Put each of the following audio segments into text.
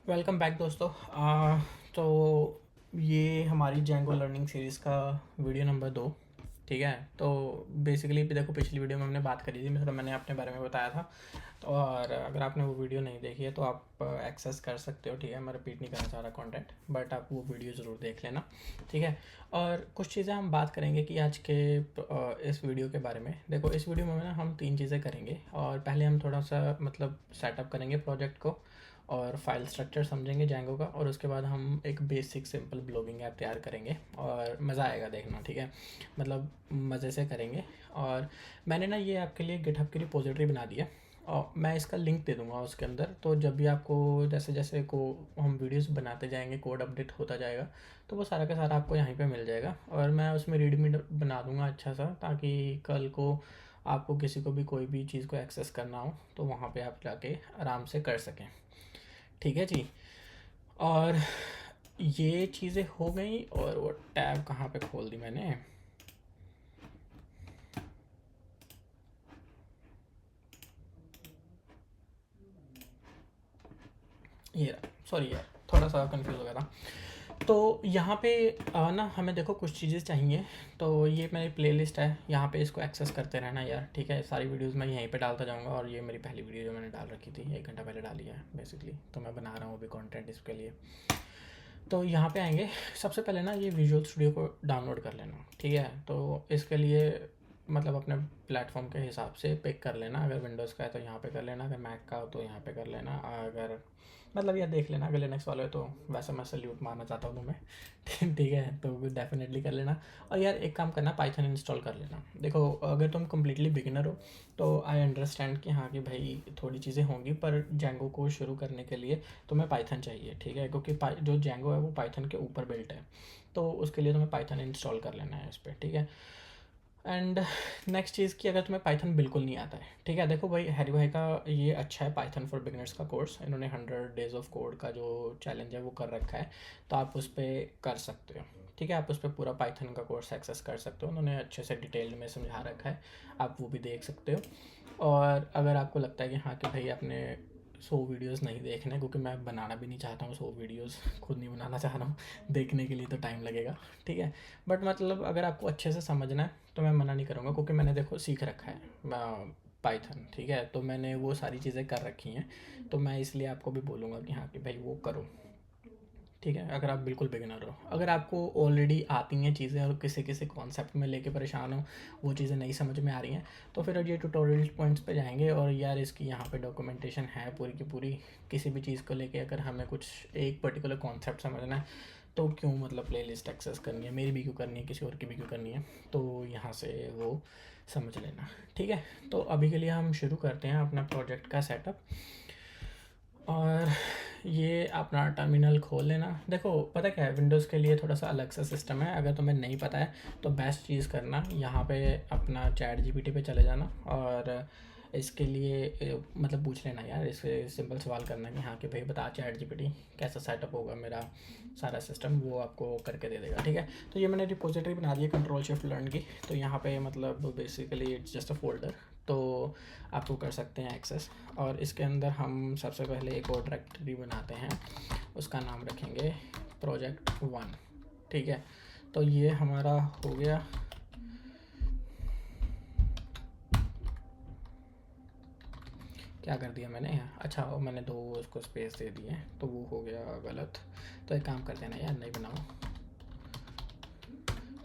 Welcome back दोस्तों। तो ये हमारी जेंगो लर्निंग सीरीज़ का वीडियो नंबर 2। ठीक है, तो बेसिकली देखो, पिछली वीडियो में हमने बात करी थी, मतलब मैंने अपने बारे में बताया था। तो और अगर आपने वो वीडियो नहीं देखी है तो आप एक्सेस कर सकते हो। ठीक है, मैं रिपीट नहीं करना चाह रहा कंटेंट, बट आप वो वीडियो ज़रूर देख लेना। ठीक है, और कुछ चीज़ें हम बात करेंगे कि आज के इस वीडियो के बारे में। देखो, इस वीडियो में ना हम 3 चीज़ें करेंगे। और पहले हम थोड़ा सा मतलब सेटअप करेंगे प्रोजेक्ट को, और फाइल स्ट्रक्चर समझेंगे जैंगो का, और उसके बाद हम एक बेसिक सिंपल ब्लॉगिंग ऐप तैयार करेंगे और मज़ा आएगा देखना। ठीक है, मतलब मज़े से करेंगे। और मैंने ना ये आपके लिए गिटहब की रिपोजिटरी बना दी है, और मैं इसका लिंक दे दूँगा उसके अंदर। तो जब भी आपको जैसे जैसे को हम वीडियोस बनाते जाएंगे, कोड अपडेट होता जाएगा, तो वो सारा का सारा आपको यहीं पे मिल जाएगा। और मैं उसमें रीडमी बना दूँगा अच्छा सा, ताकि कल को आपको किसी को भी कोई भी चीज़ को एक्सेस करना हो तो वहाँ पे आप जाके आराम से कर सकें। ठीक है जी। और ये चीज़ें हो गई, और वो टैब कहाँ पे खोल दी मैंने। ये सॉरी यार, थोड़ा सा कंफ्यूज हो गया था। तो यहाँ पे ना हमें देखो कुछ चीज़ें चाहिए। तो ये मेरी प्लेलिस्ट है, यहाँ पे इसको एक्सेस करते रहना यार। ठीक है, सारी वीडियोस मैं यहीं पे डालता जाऊँगा। और ये मेरी पहली वीडियो जो मैंने डाल रखी थी 1 घंटा पहले डाली है बेसिकली, तो मैं बना रहा हूँ अभी कंटेंट इसके लिए। तो यहाँ पे आएंगे, सबसे पहले ना ये विजुअल स्टूडियो को डाउनलोड कर लेना। ठीक है, तो इसके लिए मतलब अपने प्लेटफॉर्म के हिसाब से पिक कर लेना। अगर विंडोज़ का है तो यहाँ पे कर लेना, अगर मैक का हो तो यहाँ पे कर लेना। अगर मतलब यार देख लेना, अगर लिनक्स वाले हो तो वैसे मैं सल्यूट मारना चाहता हूँ तुम्हें। ठीक है, तो डेफिनेटली कर लेना। और यार एक काम करना, पाइथन इंस्टॉल कर लेना। देखो, अगर तुम कम्प्लीटली बिगिनर हो तो आई अंडरस्टैंड कि हाँ कि भाई थोड़ी चीज़ें होंगी, पर जेंगो को शुरू करने के लिए तुम्हें पाइथन चाहिए। ठीक है, क्योंकि जो जेंगो है वो पाइथन के ऊपर बिल्ट है, तो उसके लिए तुम्हें पाइथन इंस्टॉल कर लेना है इस पर। ठीक है, एंड नेक्स्ट चीज़ कि अगर तुम्हें पाइथन बिल्कुल नहीं आता है, ठीक है, देखो भाई हैरी भाई का ये अच्छा है पाइथन फॉर बिगिनर्स का कोर्स। इन्होंने 100 डेज ऑफ कोड का जो चैलेंज है वो कर रखा है, तो आप उस पर कर सकते हो। ठीक है, आप उस पर पूरा पाइथन का कोर्स एक्सेस कर सकते हो, उन्होंने अच्छे से डिटेल में समझा रखा है, आप वो भी देख सकते हो। और अगर आपको लगता है कि हाँ कि भाई आपने 100 वीडियोस नहीं देखने, क्योंकि मैं बनाना भी नहीं चाहता हूँ 100 वीडियोस, खुद नहीं बनाना चाह रहा हूँ, देखने के लिए तो टाइम लगेगा। ठीक है, बट मतलब अगर आपको अच्छे से समझना है तो मैं मना नहीं करूँगा, क्योंकि मैंने देखो सीख रखा है पाइथन। ठीक है, तो मैंने वो सारी चीज़ें कर रखी हैं, तो मैं इसलिए आपको भी बोलूँगा कि हाँ कि भाई वो करो। ठीक है, अगर आप बिल्कुल बिगिनर हो, अगर आपको ऑलरेडी आती हैं चीज़ें और किसी किसी कॉन्सेप्ट में लेके परेशान हो, वो चीज़ें नहीं समझ में आ रही हैं, तो फिर ये ट्यूटोरियल पॉइंट्स पे जाएंगे। और यार इसकी यहाँ पे डॉक्यूमेंटेशन है पूरी की पूरी, किसी भी चीज़ को लेके अगर हमें कुछ एक पर्टिकुलर कॉन्सेप्ट समझना है तो क्यों मतलब प्लेलिस्ट एक्सेस करनी है, मेरी भी क्यों करनी है, किसी और की भी क्यों करनी है, तो यहाँ से वो समझ लेना। ठीक है, तो अभी के लिए हम शुरू करते हैं अपना प्रोजेक्ट का सेटअप। और ये अपना टर्मिनल खोल लेना। देखो पता क्या है, विंडोज़ के लिए थोड़ा सा अलग सा सिस्टम है, अगर तुम्हें नहीं पता है तो बेस्ट चीज़ करना, यहाँ पे अपना चैट जीपीटी पे चले जाना, और इसके लिए मतलब पूछ लेना यार, इससे सिंपल सवाल करना कि हाँ कि भाई बता चैट जीपीटी कैसा सेटअप होगा मेरा सारा सिस्टम, वो आपको करके दे देगा। ठीक है, तो ये मैंने रिपोजिटरी बना दी है कंट्रोल शिफ्ट लर्न की। तो यहाँ पे मतलब basically it's just a folder, तो आपको कर सकते हैं एक्सेस। और इसके अंदर हम सबसे पहले एक और डायरेक्टरी बनाते हैं, उसका नाम रखेंगे project1। ठीक है, तो ये हमारा हो गया। क्या कर दिया मैंने, अच्छा और मैंने 2 उसको स्पेस दे दिए, तो वो हो गया गलत। तो एक काम करते हैं ना यार, नहीं बनाओ।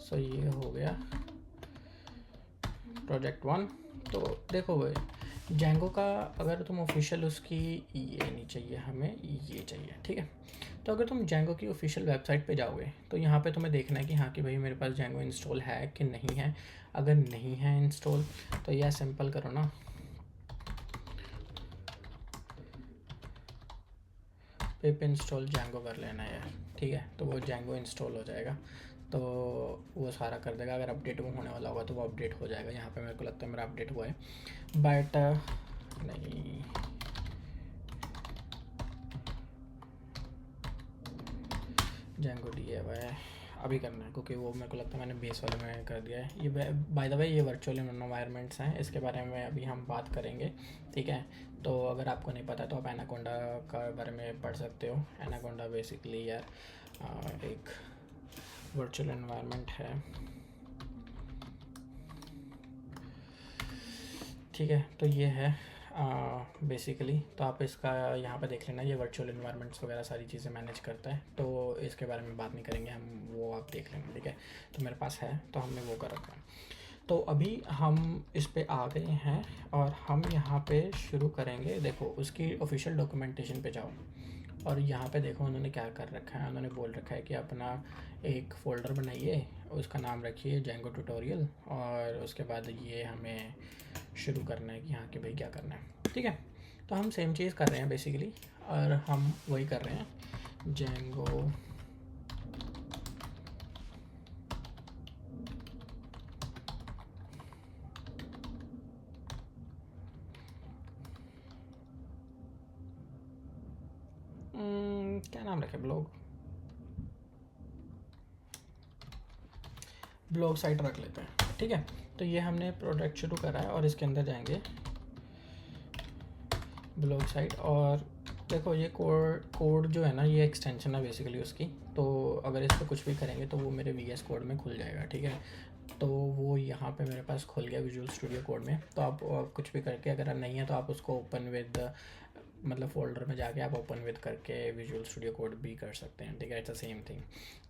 सो ये हो गया project1। तो देखो भाई जेंगो का अगर तुम ऑफिशियल उसकी, ये नहीं चाहिए हमें, ये चाहिए। ठीक है, तो अगर तुम जेंगो की ऑफिशियल वेबसाइट पे जाओगे तो यहाँ पे तुम्हें देखना है कि हाँ कि भाई मेरे पास जेंगो इंस्टॉल है कि नहीं है। अगर नहीं है इंस्टॉल तो यह सिंपल करो ना, पिप इंस्टॉल जेंगो कर लेना यार। ठीक है, तो वो जेंगो इंस्टॉल हो जाएगा, तो वो सारा कर देगा। अगर अपडेट वो होने वाला होगा तो वो अपडेट हो जाएगा। यहाँ पे मेरे को लगता है मेरा अपडेट हुआ है, बट नहीं, जेंगो DIY अभी करना है, क्योंकि वो मेरे को लगता है मैंने बेस वाले में कर दिया है। ये बाय द वे ये वर्चुअल एनवायरनमेंट्स हैं, इसके बारे में अभी हम बात करेंगे, ठीक है। तो अगर आपको नहीं पता तो आप एनाकोंडा का बारे में पढ़ सकते हो। एनाकोंडा बेसिकली यार एक वर्चुअल एनवायरनमेंट है, ठीक है। तो ये है बेसिकली, तो आप इसका यहाँ पे देख लेना, ये वर्चुअल एनवायरनमेंट्स वगैरह सारी चीज़ें मैनेज करता है, तो इसके बारे में बात नहीं करेंगे हम, वो आप देख लेंगे, ठीक है। तो मेरे पास है, तो हमने वो कर रखा है। तो अभी हम इस पे आ गए हैं और हम यहाँ पे शुरू करेंगे। देखो उसकी ऑफिशियल डॉक्यूमेंटेशन पे जाओ और यहाँ पे देखो उन्होंने क्या कर रखा है। उन्होंने बोल रखा है कि अपना एक फ़ोल्डर बनाइए, उसका नाम रखिए जेंगो ट्यूटोरियल, और उसके बाद ये हमें शुरू करना है कि हाँ कि भाई क्या करना है, ठीक है। तो हम सेम चीज़ कर रहे हैं बेसिकली, और हम वही कर रहे हैं जेंगो क्या नाम रखे, ब्लॉग साइट रख लेते हैं, ठीक है। तो ये हमने प्रोडक्ट शुरू करा है और इसके अंदर जाएंगे ब्लॉग साइट, और देखो ये कोड जो है ना, ये एक्सटेंशन है बेसिकली उसकी। तो अगर इस पर कुछ भी करेंगे तो वो मेरे VS कोड में खुल जाएगा, ठीक है। तो वो यहाँ पे मेरे पास खुल गया विजुअल स्टूडियो कोड में। तो आप कुछ भी करके, अगर नहीं है तो आप उसको ओपन विद, मतलब फ़ोल्डर में जाके आप ओपन विद करके विजुअल स्टूडियो कोड भी कर सकते हैं, ठीक है। It's the same thing.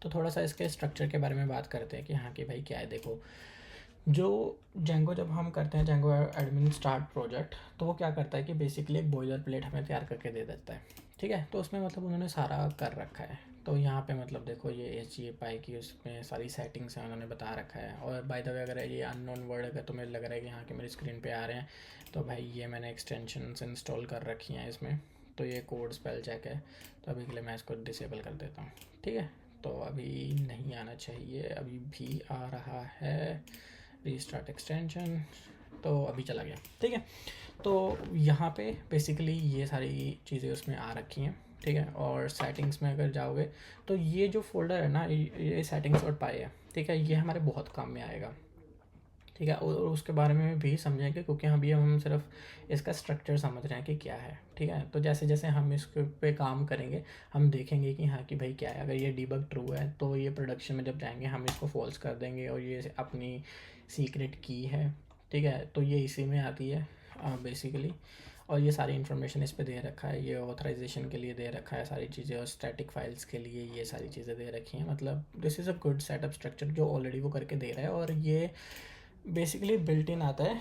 तो थोड़ा सा इसके स्ट्रक्चर के बारे में बात करते हैं कि हाँ कि भाई क्या है। देखो जो जेंगो जब हम करते हैं जेंगो एडमिन स्टार्ट प्रोजेक्ट, तो वो क्या करता है कि बेसिकली एक बॉयलर प्लेट हमें तैयार करके दे देता है, ठीक है। तो उसमें मतलब उन्होंने सारा कर रखा है। तो यहाँ पे मतलब देखो ये HGPy की उसमें सारी सेटिंग्स हैं, उन्होंने बता रखा है। और बाय द वे अगर ये अननोन वर्ड अगर तुम्हें लग रहा है कि हाँ कि मेरी स्क्रीन पे आ रहे हैं, तो भाई ये मैंने एक्सटेंशंस इंस्टॉल कर रखी हैं इसमें। तो ये कोड स्पेल चेक है, तो अभी के लिए मैं इसको डिसेबल कर देता हूँ, ठीक है। तो अभी नहीं आना चाहिए, अभी भी आ रहा है रीस्टार्ट एक्सटेंशन, तो अभी चला गया, ठीक है। तो यहाँ पे बेसिकली ये सारी चीज़ें उसमें आ रखी हैं, ठीक है। और सेटिंग्स में अगर जाओगे तो ये जो फोल्डर है ना, ये सेटिंग्स और पाई है, ठीक है। ये हमारे बहुत काम में आएगा, ठीक है। और उसके बारे में भी समझेंगे, क्योंकि अभी हम सिर्फ इसका स्ट्रक्चर समझ रहे हैं कि क्या है, ठीक है। तो जैसे जैसे हम इस पे काम करेंगे हम देखेंगे कि हाँ कि भाई क्या है। अगर ये डीबग ट्रू है तो ये प्रोडक्शन में जब जाएंगे हम इसको फॉल्स कर देंगे, और ये अपनी सीक्रेट की है, ठीक है। तो ये इसी में आती है बेसिकली। और ये सारी इन्फॉर्मेशन इस पे दे रखा है, ये ऑथराइजेशन के लिए दे रखा है सारी चीज़ें, और स्टैटिक फाइल्स के लिए ये सारी चीज़ें दे रखी हैं। मतलब this is a good setup structure जो ऑलरेडी वो करके दे रहा है। और ये बेसिकली बिल्ट इन आता है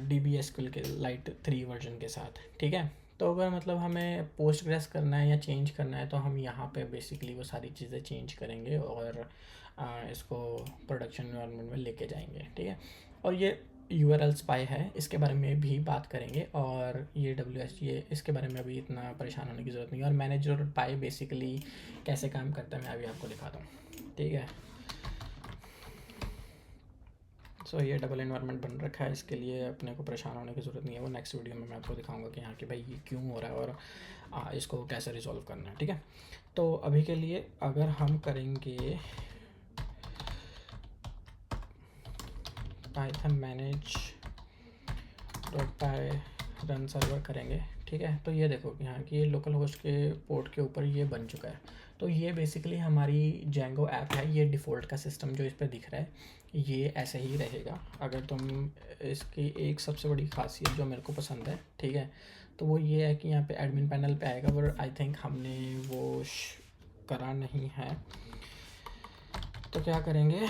DBSQL के लाइट 3 वर्जन के साथ, ठीक है। तो अगर मतलब हमें पोस्टग्रेस करना है या चेंज करना है तो हम यहाँ पे बेसिकली वो सारी चीज़ें चेंज करेंगे और इसको प्रोडक्शन एनवायरनमेंट में लेके जाएंगे, ठीक है। और ये URL स्पाई है, इसके बारे में भी बात करेंगे। और ये WS, ये इसके बारे में अभी इतना परेशान होने की ज़रूरत नहीं है। और मैनेजर पाई बेसिकली कैसे काम करता है मैं अभी आपको दिखाता हूँ, ठीक है। सो ये डबल इन्वायरमेंट बन रखा है, इसके लिए अपने को परेशान होने की ज़रूरत नहीं है। वो नेक्स्ट वीडियो में मैं आपको दिखाऊंगा कि हाँ कि भाई ये क्यों हो रहा है और इसको कैसे रिजॉल्व करना है, ठीक है। तो अभी के लिए अगर हम करेंगे Python manage .py run server करेंगे, ठीक है। तो ये देखो कि हाँ कि ये लोकल होस्ट के पोर्ट के ऊपर ये बन चुका है। तो ये बेसिकली हमारी जेंगो ऐप है। ये डिफ़ॉल्ट का सिस्टम जो इस पर दिख रहा है ये ऐसे ही रहेगा। अगर तुम इसकी एक सबसे बड़ी खासियत जो मेरे को पसंद है, ठीक है, तो वो ये है कि यहाँ पे एडमिन पैनल पे आएगा, पर आई थिंक हमने वो करा नहीं है। तो क्या करेंगे,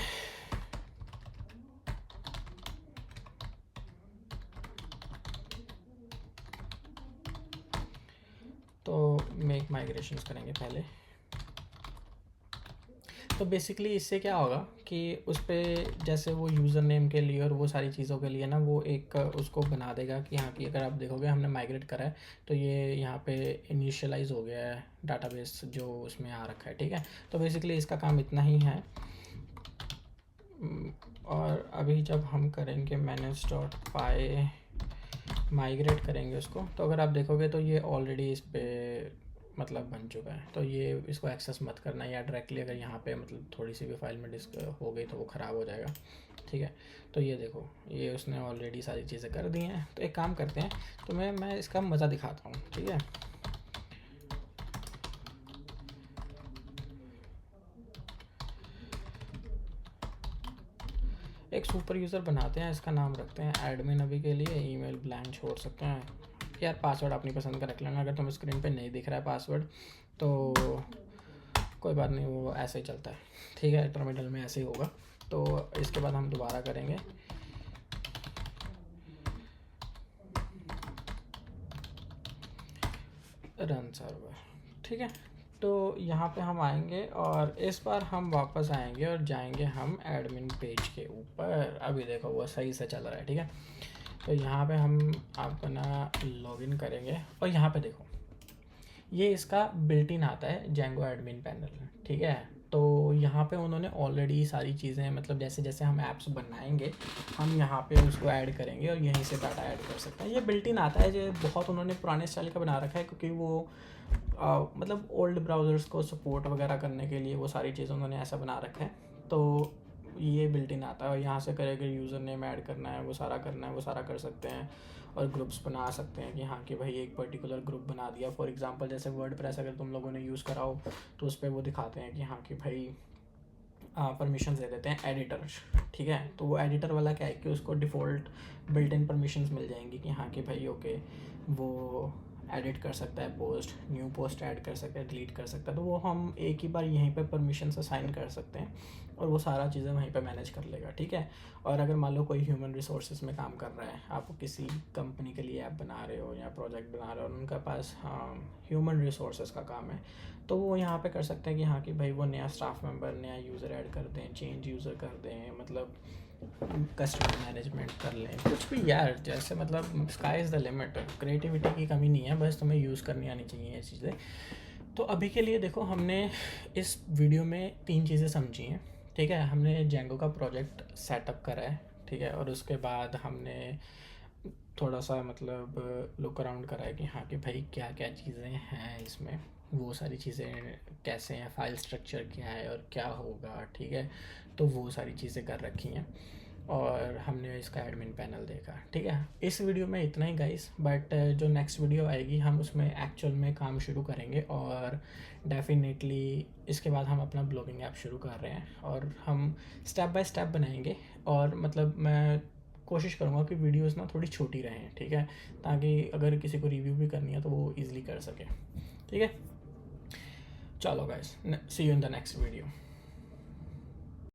तो मेक माइग्रेशंस करेंगे पहले। तो बेसिकली इससे क्या होगा कि उस पर जैसे वो यूज़र नेम के लिए और वो सारी चीज़ों के लिए ना वो एक उसको बना देगा कि हाँ कि अगर आप देखोगे हमने माइग्रेट करा है तो ये यहाँ पे इनिशियलाइज हो गया है डाटाबेस जो उसमें आ रखा है, ठीक है। तो बेसिकली इसका काम इतना ही है। और अभी जब हम करेंगे manage.py माइग्रेट करेंगे उसको, तो अगर आप देखोगे तो ये ऑलरेडी इस पर मतलब बन चुका है। तो ये इसको एक्सेस मत करना, या डायरेक्टली अगर यहाँ पे मतलब थोड़ी सी भी फाइल में डिस्क हो गई तो वो ख़राब हो जाएगा, ठीक है। तो ये देखो, ये उसने ऑलरेडी सारी चीज़ें कर दी हैं। तो एक काम करते हैं, तो मैं इसका मज़ा दिखाता हूँ, ठीक है। एक सुपर यूज़र बनाते हैं, इसका नाम रखते हैं एडमिन अभी के लिए, ईमेल ब्लैंक छोड़ सकते हैं यार, पासवर्ड अपनी पसंद का रख लेना। अगर तुम्हें स्क्रीन पे नहीं दिख रहा है पासवर्ड तो कोई बात नहीं, वो ऐसे ही चलता है, ठीक है। टर्मिनल में ऐसे ही होगा। तो इसके बाद हम दोबारा करेंगे, रन सर्वर, ठीक है। तो यहाँ पे हम आएंगे और इस बार हम वापस आएंगे और जाएंगे हम एडमिन पेज के ऊपर। अभी देखो वो सही से चल रहा है, ठीक है। तो यहाँ पे हम अपना लॉगिन करेंगे और यहाँ पे देखो ये इसका बिल्ट इन आता है जेंगो एडमिन पैनल, ठीक है। तो यहाँ पे उन्होंने ऑलरेडी सारी चीज़ें, मतलब जैसे जैसे हम ऐप्स बनाएंगे हम यहाँ पे उसको ऐड करेंगे और यहीं से डाटा ऐड कर सकते हैं। ये बिल्ट इन आता है, जो बहुत उन्होंने पुराने स्टाइल का बना रखा है, क्योंकि वो मतलब ओल्ड ब्राउज़र्स को सपोर्ट वगैरह करने के लिए वो सारी चीज़ें उन्होंने ऐसा बना रखा है। तो ये बिल्ट इन आता है और यहाँ से करेंगे यूज़र नेम ऐड करना है, वो सारा करना है, वो सारा कर सकते हैं। और ग्रुप्स बना सकते हैं कि हाँ कि भाई एक पर्टिकुलर ग्रुप बना दिया। फॉर एग्जांपल जैसे वर्डप्रेस अगर तुम लोगों ने यूज़ करा हो तो उस पर वो दिखाते हैं कि हाँ कि भाई परमिशन दे देते हैं एडिटर, ठीक है। तो वो एडिटर वाला क्या है कि उसको डिफ़ॉल्ट बिल्ट इन परमिशंस मिल जाएंगी कि हाँ कि भाई ओके वो एडिट कर सकता है, पोस्ट न्यू पोस्ट ऐड कर सकता है, डिलीट कर सकता है। तो वो हम एक ही बार यहीं पे परमिशन असाइन कर सकते हैं और वो सारा चीज़ें वहीं पे मैनेज कर लेगा, ठीक है। और अगर मान लो कोई ह्यूमन रिसोर्सेज में काम कर रहा है, आप किसी कंपनी के लिए ऐप बना रहे हो या प्रोजेक्ट बना रहे हो और उनके पास ह्यूमन रिसोर्सेज का काम है, तो वो यहाँ पे कर सकते हैं कि हाँ कि भाई वो नया स्टाफ मेंबर, नया यूज़र ऐड कर दें, चेंज यूज़र कर दें, मतलब कस्टमर मैनेजमेंट कर लें, कुछ भी यार। जैसे मतलब sky is the limit, creativity की कमी नहीं है, बस तुम्हें यूज़ करनी आनी चाहिए ये चीज़ें। तो अभी के लिए देखो हमने इस वीडियो में 3 चीज़ें समझी हैं, ठीक है। हमने जेंगो का प्रोजेक्ट सेटअप करा है, ठीक है। और उसके बाद हमने थोड़ा सा मतलब लुक अराउंड करा है कि हाँ कि भाई क्या क्या चीज़ें हैं इसमें, वो सारी चीज़ें कैसे हैं, फाइल स्ट्रक्चर क्या है और क्या होगा, ठीक है। तो वो सारी चीज़ें कर रखी हैं और हमने इसका एडमिन पैनल देखा, ठीक है। इस वीडियो में इतना ही गाइस, बट जो नेक्स्ट वीडियो आएगी हम उसमें एक्चुअल में काम शुरू करेंगे और डेफिनेटली इसके बाद हम अपना ब्लॉगिंग ऐप शुरू कर रहे हैं और हम स्टेप बाय स्टेप बनाएंगे। और मतलब मैं कोशिश करूँगा कि वीडियोस ना थोड़ी छोटी रहें, ठीक है, ताकि अगर किसी को रिव्यू भी करनी है तो वो ईज़िली कर सके, ठीक है। चलो guys, see you in the next video.